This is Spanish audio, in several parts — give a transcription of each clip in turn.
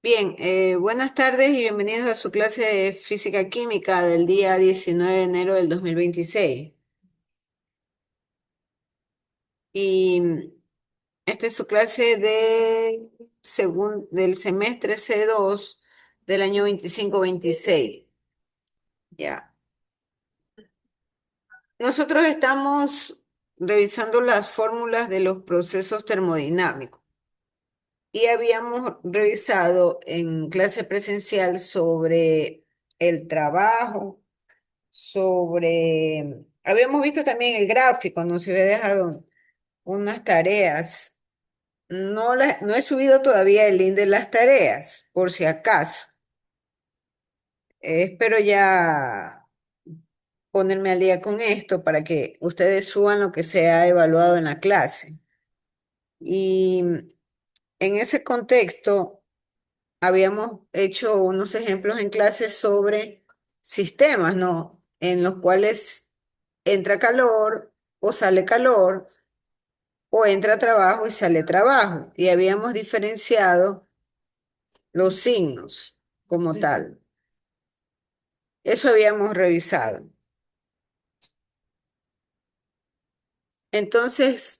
Bien, buenas tardes y bienvenidos a su clase de física química del día 19 de enero del 2026. Y esta es su clase del semestre C2 del año 25-26. Ya. Nosotros estamos revisando las fórmulas de los procesos termodinámicos y habíamos revisado en clase presencial sobre el trabajo habíamos visto también el gráfico, nos había dejado unas tareas. No he subido todavía el link de las tareas, por si acaso. Espero ya ponerme al día con esto para que ustedes suban lo que se ha evaluado en la clase. Y en ese contexto, habíamos hecho unos ejemplos en clase sobre sistemas, ¿no? En los cuales entra calor o sale calor o entra trabajo y sale trabajo. Y habíamos diferenciado los signos como tal. Eso habíamos revisado. Entonces,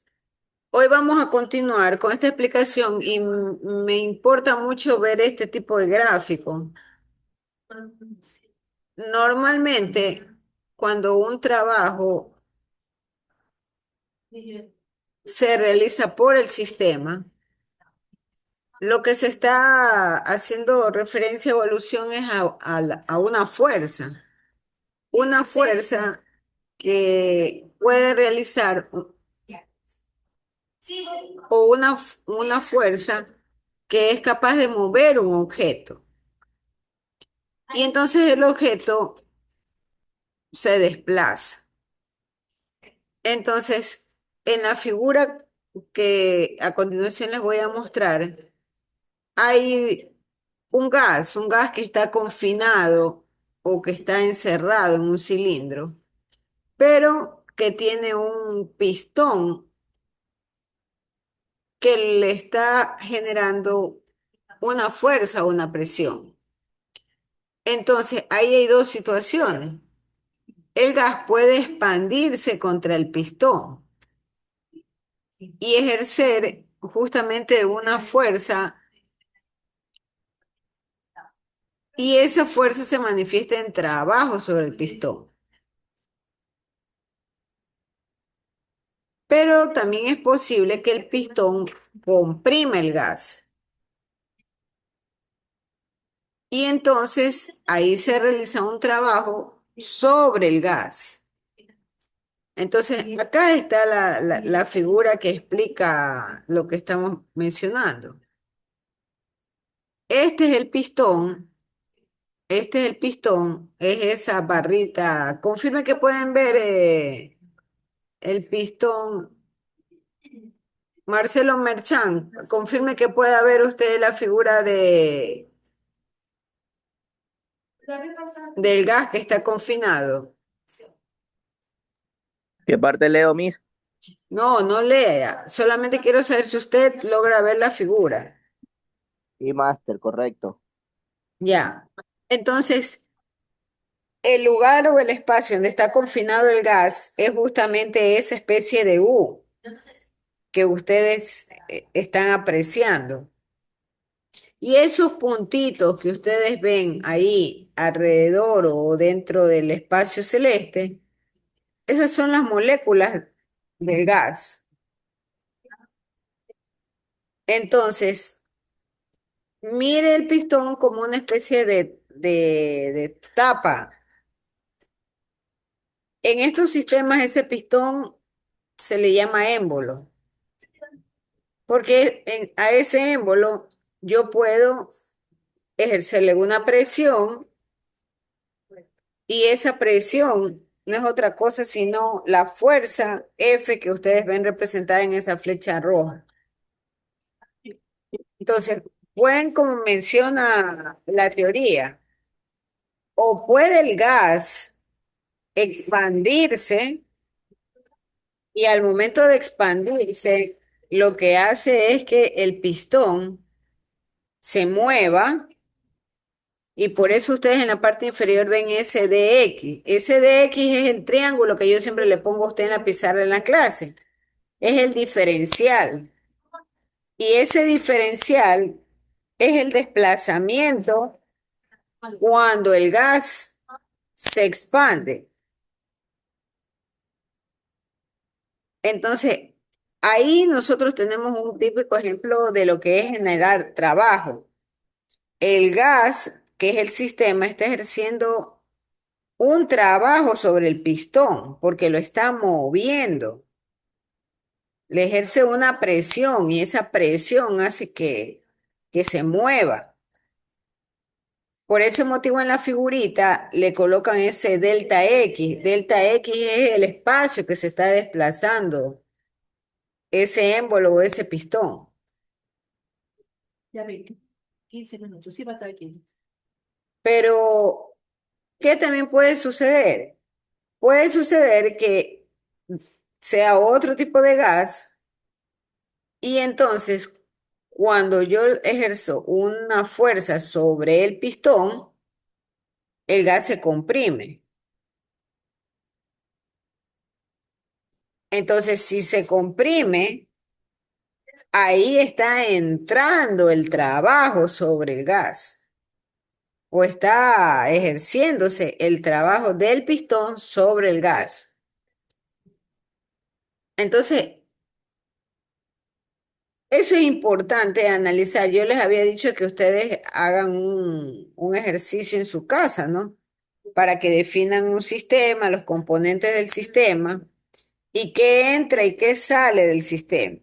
hoy vamos a continuar con esta explicación y me importa mucho ver este tipo de gráfico. Normalmente, cuando un trabajo se realiza por el sistema, lo que se está haciendo referencia a evolución es a una fuerza. Una fuerza que puede realizar una fuerza que es capaz de mover un objeto. Y entonces el objeto se desplaza. Entonces, en la figura que a continuación les voy a mostrar, hay un gas que está confinado o que está encerrado en un cilindro, pero que tiene un pistón que le está generando una fuerza o una presión. Entonces, ahí hay dos situaciones. El gas puede expandirse contra el pistón y ejercer justamente una fuerza, y esa fuerza se manifiesta en trabajo sobre el pistón. Pero también es posible que el pistón comprima el gas. Y entonces ahí se realiza un trabajo sobre el gas. Entonces, acá está la figura que explica lo que estamos mencionando. Este es el pistón, este es el pistón, es esa barrita. Confirme que pueden ver el pistón. Marcelo Merchán, confirme que pueda ver usted la figura del gas que está confinado. ¿Qué parte leo, Miss? No, no lea, solamente quiero saber si usted logra ver la figura. Sí, Master, correcto. Ya. Entonces, el lugar o el espacio donde está confinado el gas es justamente esa especie de U que ustedes están apreciando. Y esos puntitos que ustedes ven ahí alrededor o dentro del espacio celeste, esas son las moléculas del gas. Entonces, mire el pistón como una especie de tapa. En estos sistemas ese pistón se le llama émbolo, porque a ese émbolo yo puedo ejercerle una presión, y esa presión no es otra cosa sino la fuerza F que ustedes ven representada en esa flecha roja. Entonces, pueden, como menciona la teoría, o puede el gas expandirse, y al momento de expandirse, lo que hace es que el pistón se mueva y por eso ustedes en la parte inferior ven SDX. SDX es el triángulo que yo siempre le pongo a usted en la pizarra en la clase. Es el diferencial. Y ese diferencial es el desplazamiento cuando el gas se expande. Entonces, ahí nosotros tenemos un típico ejemplo de lo que es generar trabajo. El gas, que es el sistema, está ejerciendo un trabajo sobre el pistón porque lo está moviendo. Le ejerce una presión y esa presión hace que se mueva. Por ese motivo en la figurita le colocan ese delta X. Delta X es el espacio que se está desplazando, ese émbolo o ese pistón. Ya ve, 15 minutos, sí va a estar aquí. Pero, ¿qué también puede suceder? Puede suceder que sea otro tipo de gas y entonces cuando yo ejerzo una fuerza sobre el pistón, el gas se comprime. Entonces, si se comprime, ahí está entrando el trabajo sobre el gas o está ejerciéndose el trabajo del pistón sobre el gas. Entonces, eso es importante analizar. Yo les había dicho que ustedes hagan un ejercicio en su casa, ¿no? Para que definan un sistema, los componentes del sistema y qué entra y qué sale del sistema.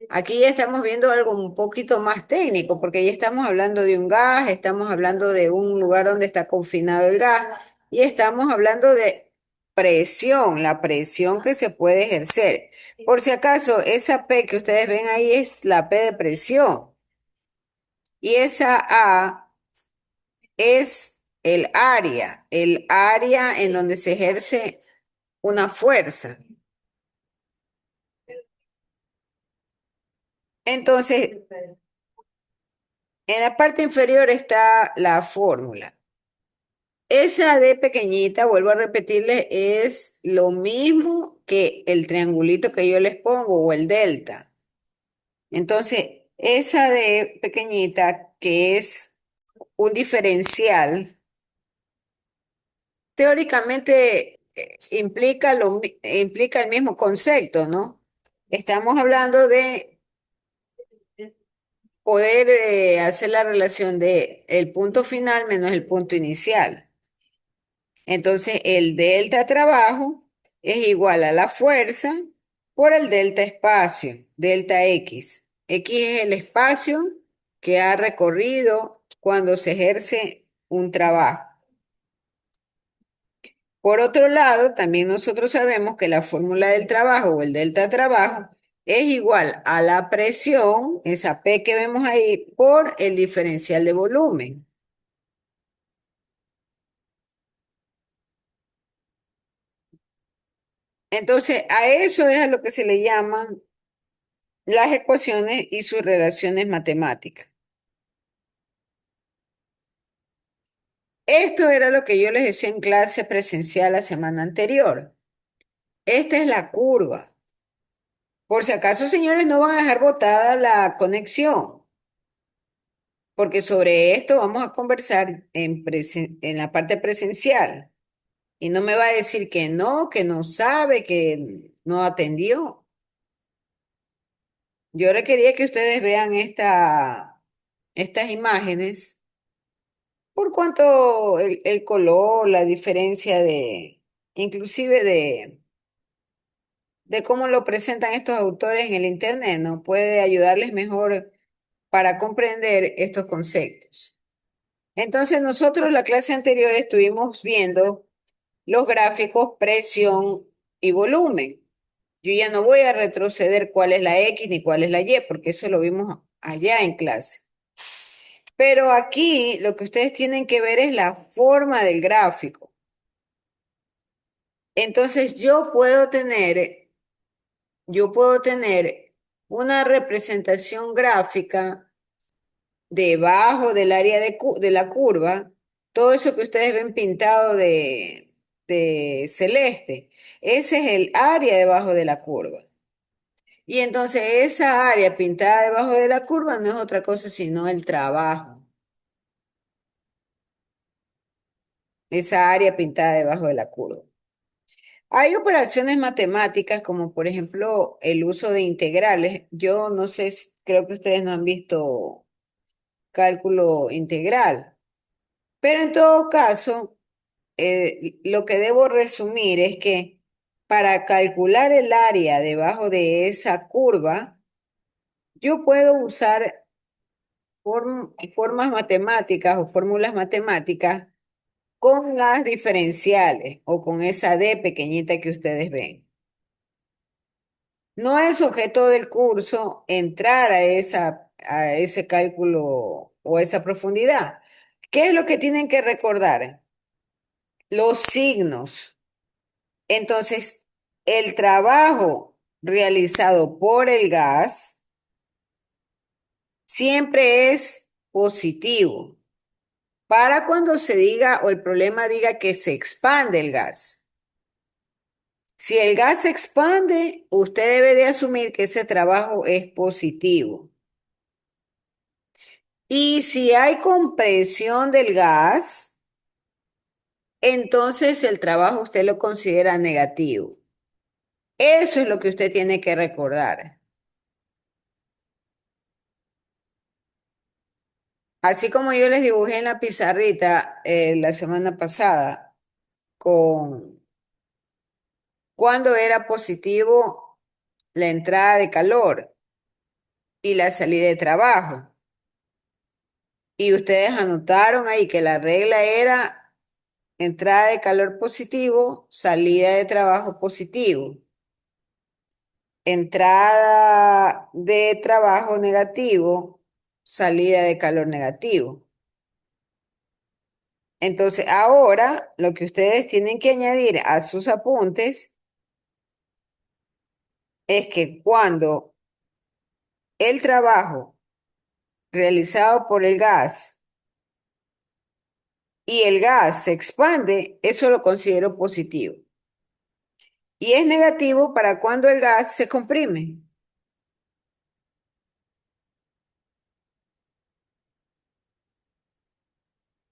Aquí ya estamos viendo algo un poquito más técnico, porque ya estamos hablando de un gas, estamos hablando de un lugar donde está confinado el gas y estamos hablando de presión, la presión que se puede ejercer. Por si acaso, esa P que ustedes ven ahí es la P de presión y esa A es el área en donde se ejerce una fuerza. Entonces, en la parte inferior está la fórmula. Esa D pequeñita, vuelvo a repetirles, es lo mismo que el triangulito que yo les pongo o el delta. Entonces, esa D pequeñita, que es un diferencial, teóricamente implica el mismo concepto, ¿no? Estamos hablando de poder hacer la relación de el punto final menos el punto inicial. Entonces, el delta trabajo es igual a la fuerza por el delta espacio, delta X. X es el espacio que ha recorrido cuando se ejerce un trabajo. Por otro lado, también nosotros sabemos que la fórmula del trabajo o el delta trabajo es igual a la presión, esa P que vemos ahí, por el diferencial de volumen. Entonces, a eso es a lo que se le llaman las ecuaciones y sus relaciones matemáticas. Esto era lo que yo les decía en clase presencial la semana anterior. Esta es la curva. Por si acaso, señores, no van a dejar botada la conexión, porque sobre esto vamos a conversar en la parte presencial. Y no me va a decir que no sabe, que no atendió. Yo requería que ustedes vean estas imágenes por cuanto el color, la diferencia inclusive de cómo lo presentan estos autores en el internet, ¿no? Puede ayudarles mejor para comprender estos conceptos. Entonces, nosotros la clase anterior estuvimos viendo los gráficos presión y volumen. Yo ya no voy a retroceder cuál es la X ni cuál es la Y, porque eso lo vimos allá en clase. Pero aquí lo que ustedes tienen que ver es la forma del gráfico. Entonces yo puedo tener una representación gráfica debajo del área de la curva, todo eso que ustedes ven pintado de celeste, ese es el área debajo de la curva. Y entonces esa área pintada debajo de la curva no es otra cosa sino el trabajo. Esa área pintada debajo de la curva. Hay operaciones matemáticas como por ejemplo el uso de integrales. Yo no sé, creo que ustedes no han visto cálculo integral, pero en todo caso, lo que debo resumir es que para calcular el área debajo de esa curva, yo puedo usar formas matemáticas o fórmulas matemáticas con las diferenciales o con esa D pequeñita que ustedes ven. No es objeto del curso entrar a ese cálculo o esa profundidad. ¿Qué es lo que tienen que recordar? Los signos. Entonces, el trabajo realizado por el gas siempre es positivo para cuando se diga o el problema diga que se expande el gas. Si el gas se expande, usted debe de asumir que ese trabajo es positivo. Y si hay compresión del gas, entonces el trabajo usted lo considera negativo. Eso es lo que usted tiene que recordar. Así como yo les dibujé en la pizarrita la semana pasada con cuando era positivo la entrada de calor y la salida de trabajo. Y ustedes anotaron ahí que la regla era entrada de calor positivo, salida de trabajo positivo. Entrada de trabajo negativo, salida de calor negativo. Entonces, ahora lo que ustedes tienen que añadir a sus apuntes es que cuando el trabajo realizado por el gas y el gas se expande, eso lo considero positivo. Y es negativo para cuando el gas se comprime.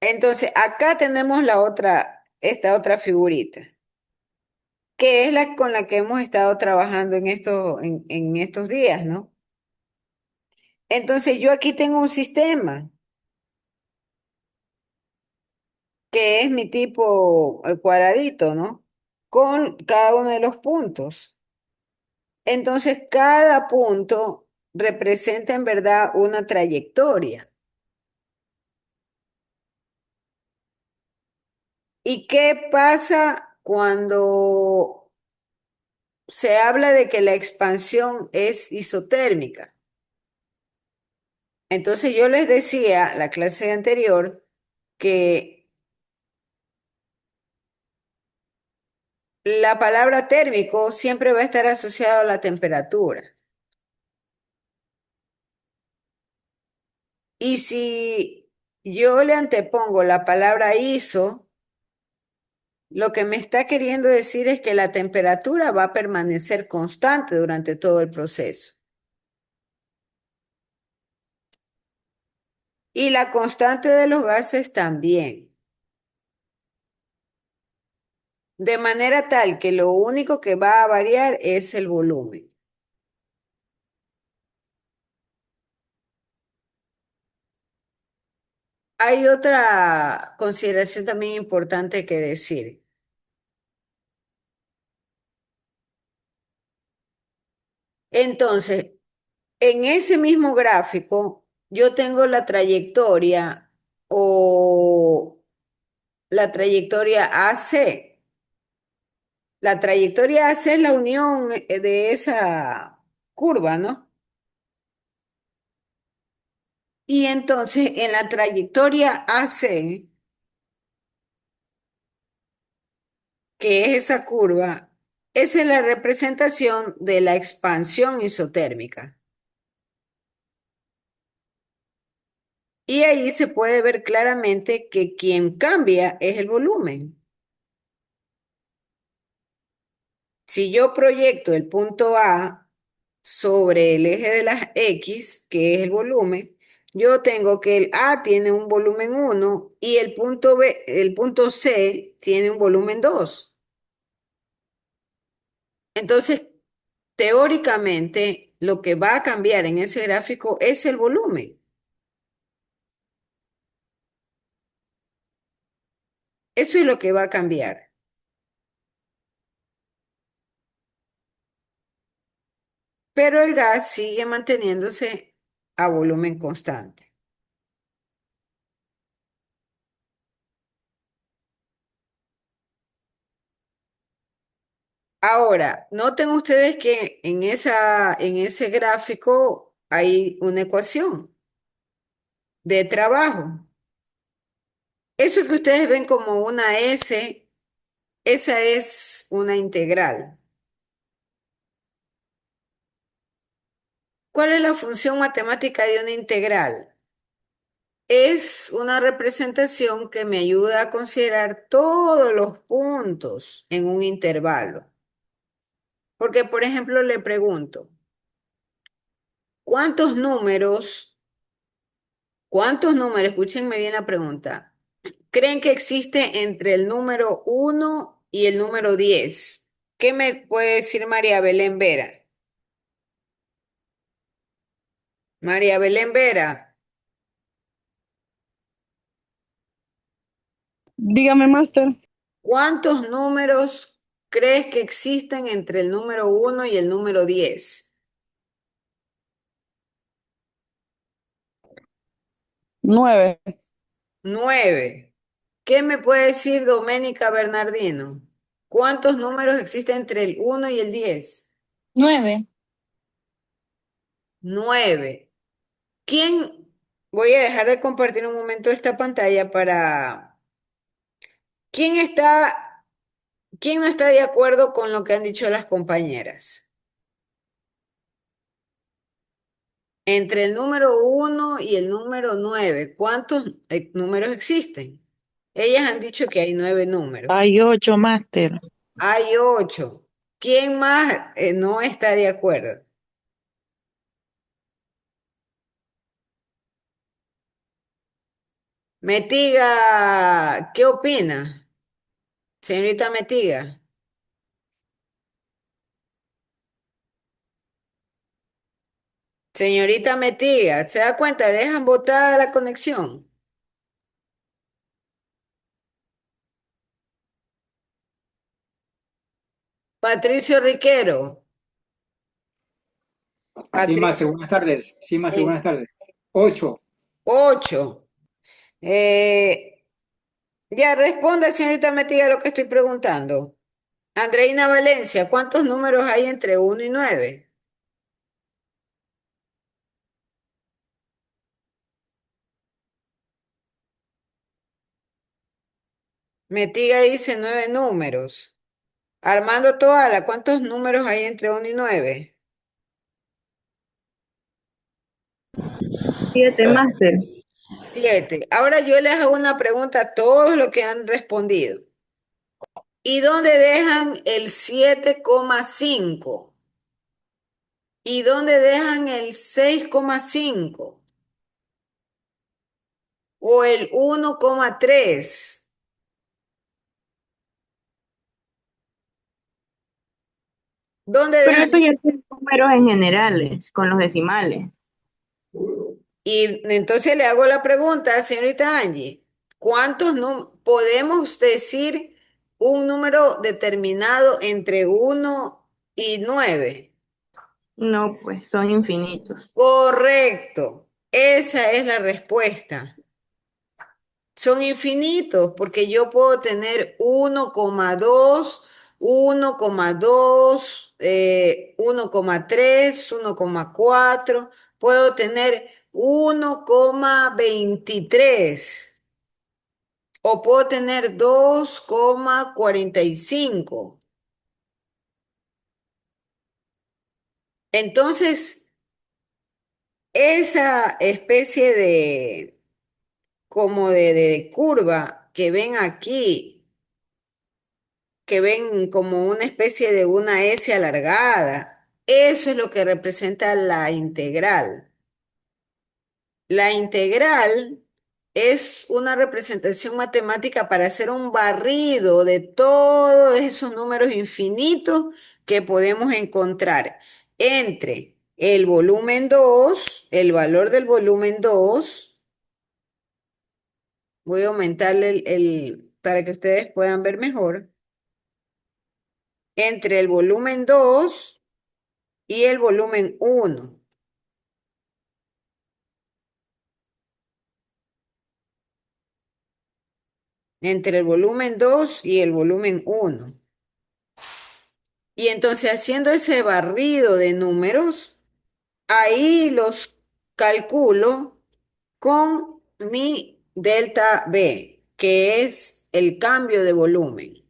Entonces, acá tenemos esta otra figurita, que es la con la que hemos estado trabajando en estos días, ¿no? Entonces, yo aquí tengo un sistema que es mi tipo cuadradito, ¿no? Con cada uno de los puntos. Entonces, cada punto representa en verdad una trayectoria. ¿Y qué pasa cuando se habla de que la expansión es isotérmica? Entonces yo les decía la clase anterior que la palabra térmico siempre va a estar asociada a la temperatura. Y si yo le antepongo la palabra iso, lo que me está queriendo decir es que la temperatura va a permanecer constante durante todo el proceso. Y la constante de los gases también. De manera tal que lo único que va a variar es el volumen. Hay otra consideración también importante que decir. Entonces, en ese mismo gráfico, yo tengo la trayectoria o la trayectoria AC. La trayectoria AC es la unión de esa curva, ¿no? Y entonces, en la trayectoria AC, que es esa curva, esa es la representación de la expansión isotérmica. Y ahí se puede ver claramente que quien cambia es el volumen. Si yo proyecto el punto A sobre el eje de las X, que es el volumen, yo tengo que el A tiene un volumen 1 y el punto B, el punto C tiene un volumen 2. Entonces, teóricamente, lo que va a cambiar en ese gráfico es el volumen. Eso es lo que va a cambiar. Pero el gas sigue manteniéndose a volumen constante. Ahora, noten ustedes que en ese gráfico hay una ecuación de trabajo. Eso que ustedes ven como una S, esa es una integral. ¿Cuál es la función matemática de una integral? Es una representación que me ayuda a considerar todos los puntos en un intervalo. Porque, por ejemplo, le pregunto, ¿cuántos números, escúchenme bien la pregunta, creen que existe entre el número 1 y el número 10? ¿Qué me puede decir María Belén Vera? María Belén Vera, Dígame, máster. ¿cuántos números crees que existen entre el número 1 y el número 10? 9. 9. ¿Qué me puede decir Doménica Bernardino? ¿Cuántos números existen entre el 1 y el 10? 9. 9. ¿Quién? Voy a dejar de compartir un momento esta pantalla para... ¿Quién está, quién no está de acuerdo con lo que han dicho las compañeras? Entre el número 1 y el número 9, ¿cuántos números existen? Ellas han dicho que hay 9 números. Hay 8, máster. Hay 8. ¿Quién más no está de acuerdo? Metiga, ¿qué opina? Señorita Metiga. Señorita Metiga, ¿se da cuenta? Dejan botada la conexión. Patricio Riquero. Sí, Master, Patricio, buenas tardes. Sí, Master, en buenas tardes. 8. 8. Ya responda, señorita Metiga, lo que estoy preguntando. Andreina Valencia, ¿cuántos números hay entre 1 y 9? Metiga dice 9 números. Armando Toala, ¿cuántos números hay entre 1 y 9? 7, máster. 7. Ahora yo les hago una pregunta a todos los que han respondido. ¿Y dónde dejan el 7,5? ¿Y dónde dejan el 6,5? ¿O el 1,3? ¿Dónde Pero dejan? eso ya son números en generales, con los decimales. Y entonces le hago la pregunta, señorita Angie, ¿cuántos podemos decir un número determinado entre 1 y 9? No, pues son infinitos. Correcto, esa es la respuesta. Son infinitos porque yo puedo tener 1,2, 1,2, 1,3, 1,4, puedo tener 1,23 o puedo tener 2,45. Entonces, esa especie de como de curva que ven aquí, que ven como una especie de una S alargada. Eso es lo que representa la integral. La integral es una representación matemática para hacer un barrido de todos esos números infinitos que podemos encontrar entre el volumen 2, el valor del volumen 2. Voy a aumentarle para que ustedes puedan ver mejor. Entre el volumen 2 y el volumen 1. Entre el volumen 2 y el volumen 1. Y entonces haciendo ese barrido de números, ahí los calculo con mi delta B, que es el cambio de volumen.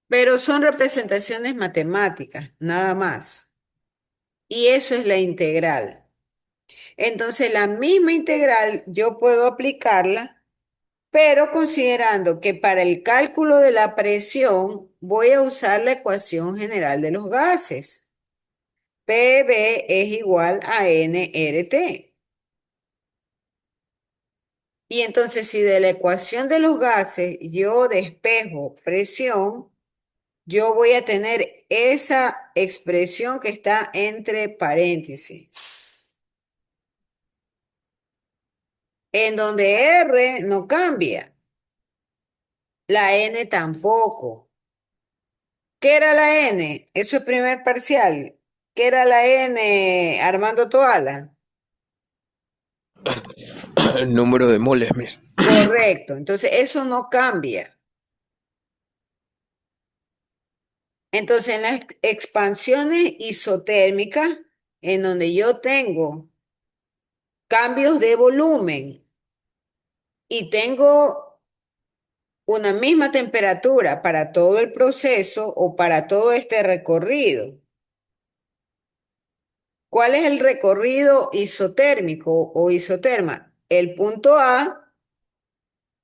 Pero son representaciones matemáticas, nada más. Y eso es la integral. Entonces, la misma integral yo puedo aplicarla, pero considerando que para el cálculo de la presión voy a usar la ecuación general de los gases. PV es igual a nRT. Y entonces, si de la ecuación de los gases yo despejo presión, yo voy a tener esa expresión que está entre paréntesis, en donde R no cambia, la N tampoco. ¿Qué era la N? Eso es primer parcial. ¿Qué era la N, Armando Toala? El número de moles, Miss. Correcto, entonces eso no cambia. Entonces, en las expansiones isotérmicas, en donde yo tengo cambios de volumen y tengo una misma temperatura para todo el proceso o para todo este recorrido. ¿Cuál es el recorrido isotérmico o isoterma? El punto A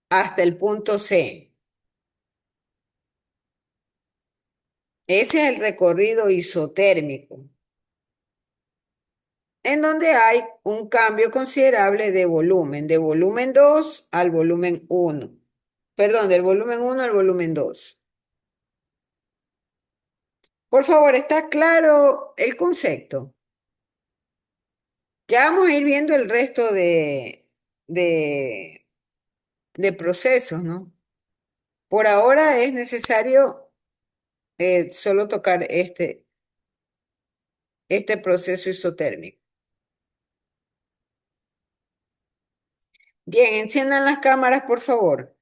hasta el punto C. Ese es el recorrido isotérmico, en donde hay un cambio considerable de volumen 2 al volumen 1. Perdón, del volumen 1 al volumen 2. Por favor, ¿está claro el concepto? Ya vamos a ir viendo el resto de, de procesos, ¿no? Por ahora es necesario solo tocar este proceso isotérmico. Bien, enciendan las cámaras, por favor,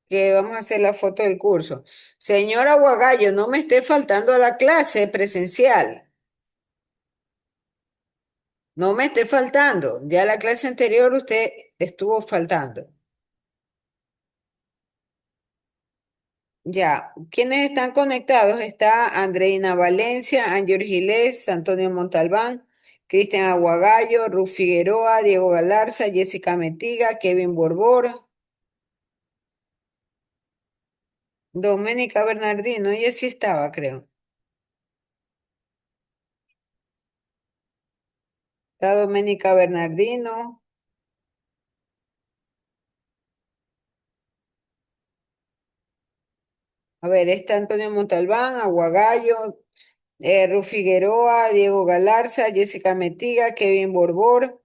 que vamos a hacer la foto del curso. Señora Guagallo, no me esté faltando a la clase presencial. No me esté faltando. Ya la clase anterior usted estuvo faltando. Ya, ¿quiénes están conectados? Está Andreina Valencia, Ángel Gilés, Antonio Montalbán, Cristian Aguagallo, Ruth Figueroa, Diego Galarza, Jessica Metiga, Kevin Borbor, Doménica Bernardino, ella sí estaba, creo. Está Doménica Bernardino. A ver, está Antonio Montalbán, Aguagallo, Ruth Figueroa, Diego Galarza, Jessica Metiga, Kevin Borbor,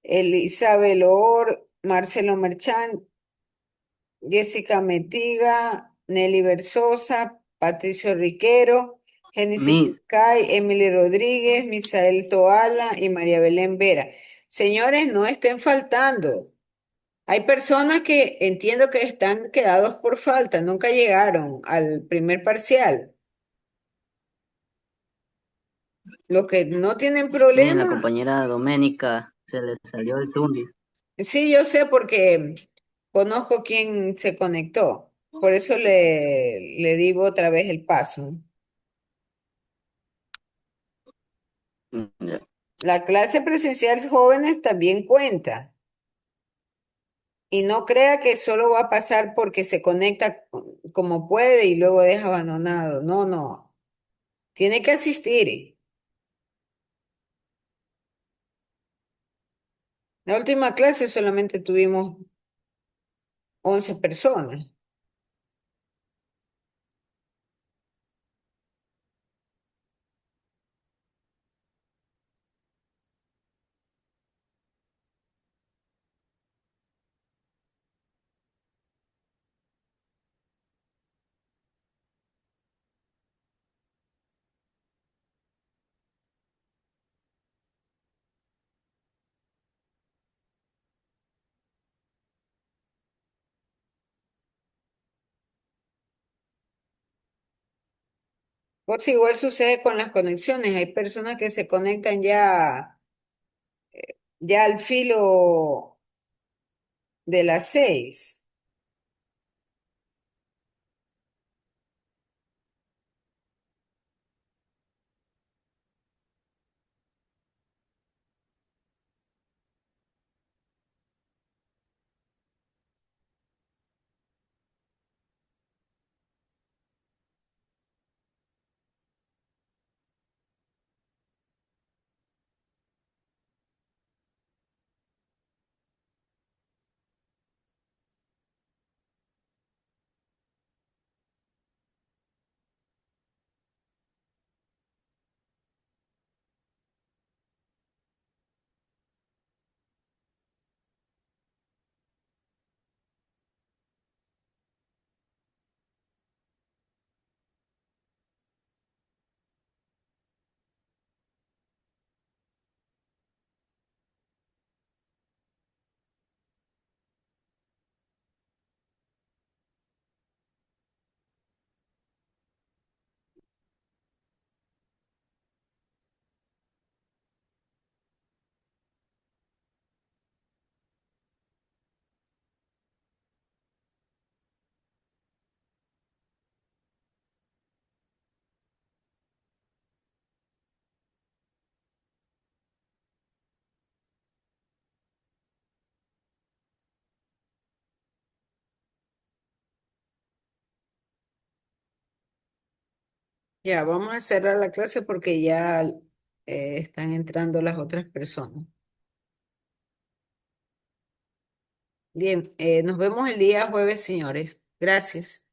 Elizabeth Loor, Marcelo Merchán, Jessica Metiga, Nelly Versosa, Patricio Riquero, Génesis Miss, Picay, Emily Rodríguez, Misael Toala y María Belén Vera. Señores, no estén faltando. Hay personas que entiendo que están quedados por falta, nunca llegaron al primer parcial. Los que no tienen Miss, la problema, compañera Doménica se le salió el Tundi. sí, yo sé porque conozco quién se conectó. Por eso le digo otra vez el paso. Ya. La clase presencial jóvenes también cuenta. Y no crea que solo va a pasar porque se conecta como puede y luego deja abandonado. No, no. Tiene que asistir. La última clase solamente tuvimos 11 personas. Por si igual sucede con las conexiones. Hay personas que se conectan ya al filo de las 6. Ya, vamos a cerrar la clase porque ya están entrando las otras personas. Bien, nos vemos el día jueves, señores. Gracias.